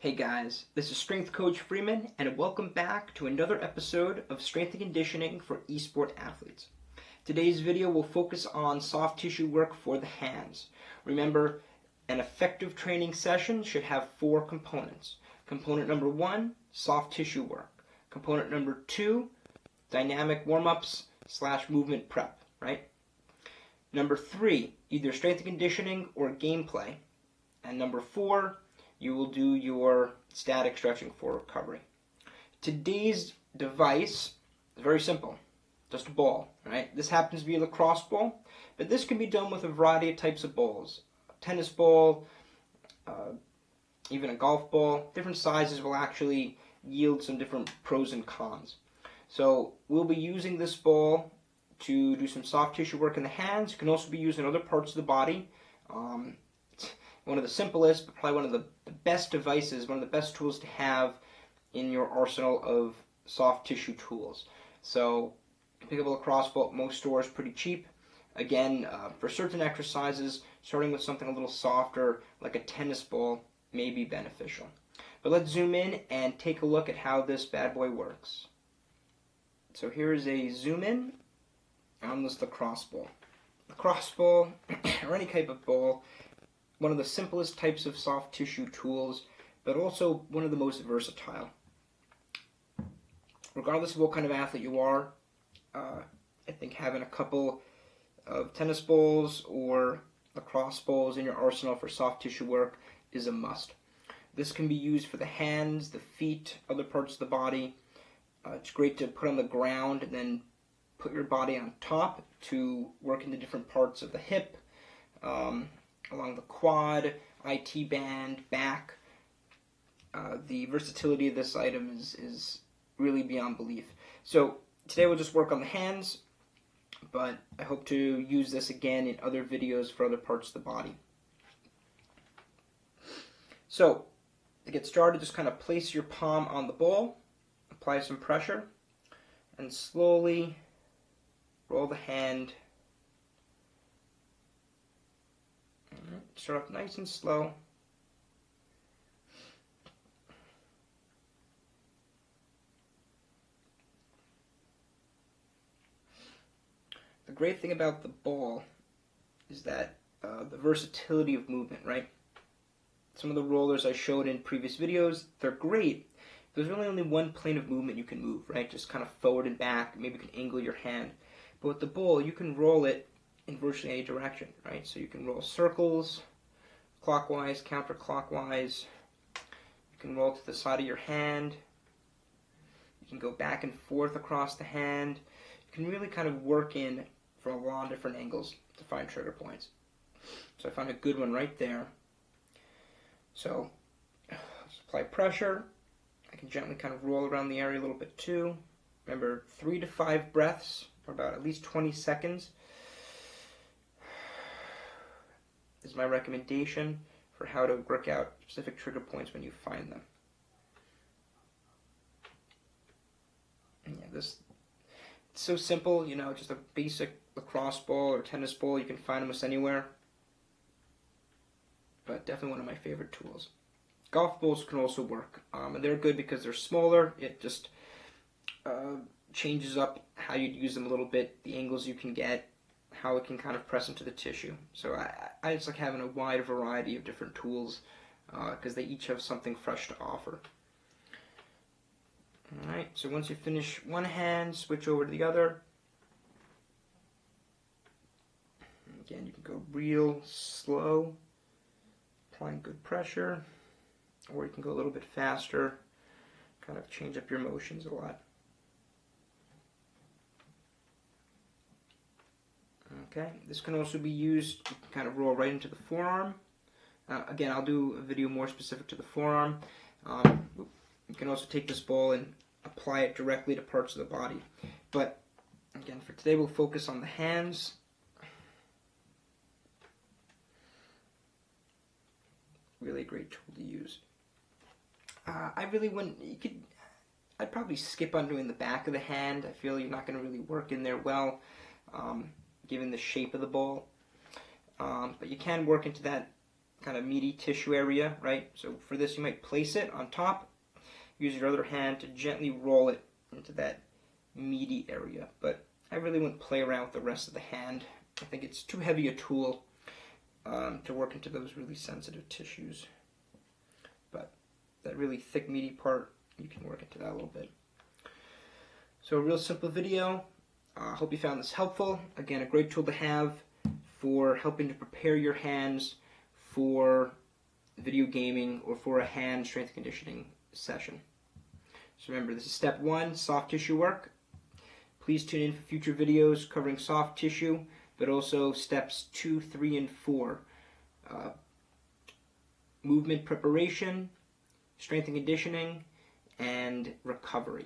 Hey guys, this is Strength Coach Freeman, and welcome back to another episode of Strength and Conditioning for eSport athletes. Today's video will focus on soft tissue work for the hands. Remember, an effective training session should have 4 components. Component number 1, soft tissue work. Component number 2, dynamic warm-ups / movement prep, right? Number 3, either strength and conditioning or gameplay. And number 4, you will do your static stretching for recovery. Today's device is very simple, just a ball, right? This happens to be a lacrosse ball, but this can be done with a variety of types of balls. A tennis ball, even a golf ball. Different sizes will actually yield some different pros and cons. So we'll be using this ball to do some soft tissue work in the hands. It can also be used in other parts of the body. One of the simplest, but probably one of the best devices, one of the best tools to have in your arsenal of soft tissue tools. So pick up a lacrosse ball at most stores, pretty cheap. Again, for certain exercises, starting with something a little softer, like a tennis ball, may be beneficial. But let's zoom in and take a look at how this bad boy works. So here is a zoom in on this lacrosse ball. Lacrosse ball, or any type of ball, one of the simplest types of soft tissue tools, but also one of the most versatile. Regardless of what kind of athlete you are, I think having a couple of tennis balls or lacrosse balls in your arsenal for soft tissue work is a must. This can be used for the hands, the feet, other parts of the body. It's great to put on the ground and then put your body on top to work in the different parts of the hip, along the quad, IT band, back. The versatility of this item is really beyond belief. So today we'll just work on the hands, but I hope to use this again in other videos for other parts of the body. So to get started, just kind of place your palm on the ball, apply some pressure, and slowly roll the hand. Start off nice and slow. The great thing about the ball is that the versatility of movement, right? Some of the rollers I showed in previous videos, they're great. There's really only one plane of movement you can move, right? Just kind of forward and back. Maybe you can angle your hand. But with the ball, you can roll it in virtually any direction, right? So you can roll circles, clockwise, counterclockwise. You can roll to the side of your hand. You can go back and forth across the hand. You can really kind of work in from a lot of different angles to find trigger points. So I found a good one right there. So let's apply pressure. I can gently kind of roll around the area a little bit too. Remember, 3 to 5 breaths for about at least 20 seconds. Is my recommendation for how to work out specific trigger points when you find them. And yeah, it's so simple, you know, just a basic lacrosse ball or tennis ball. You can find almost anywhere. But definitely one of my favorite tools. Golf balls can also work, and they're good because they're smaller. It just changes up how you'd use them a little bit, the angles you can get, how it can kind of press into the tissue. So I just like having a wide variety of different tools because they each have something fresh to offer. Alright, so once you finish one hand, switch over to the other. Again, you can go real slow, applying good pressure, or you can go a little bit faster, kind of change up your motions a lot. Okay, this can also be used to kind of roll right into the forearm. Again, I'll do a video more specific to the forearm. You can also take this ball and apply it directly to parts of the body. But again, for today, we'll focus on the hands. Really a great tool to use. I really wouldn't. I'd probably skip on doing the back of the hand. I feel you're not going to really work in there well, given the shape of the ball. But you can work into that kind of meaty tissue area, right? So for this, you might place it on top, use your other hand to gently roll it into that meaty area. But I really wouldn't play around with the rest of the hand. I think it's too heavy a tool to work into those really sensitive tissues. But that really thick, meaty part, you can work into that a little bit. So a real simple video. I hope you found this helpful. Again, a great tool to have for helping to prepare your hands for video gaming or for a hand strength conditioning session. So remember, this is step 1, soft tissue work. Please tune in for future videos covering soft tissue, but also steps 2, 3, and 4. Movement preparation, strength and conditioning, and recovery.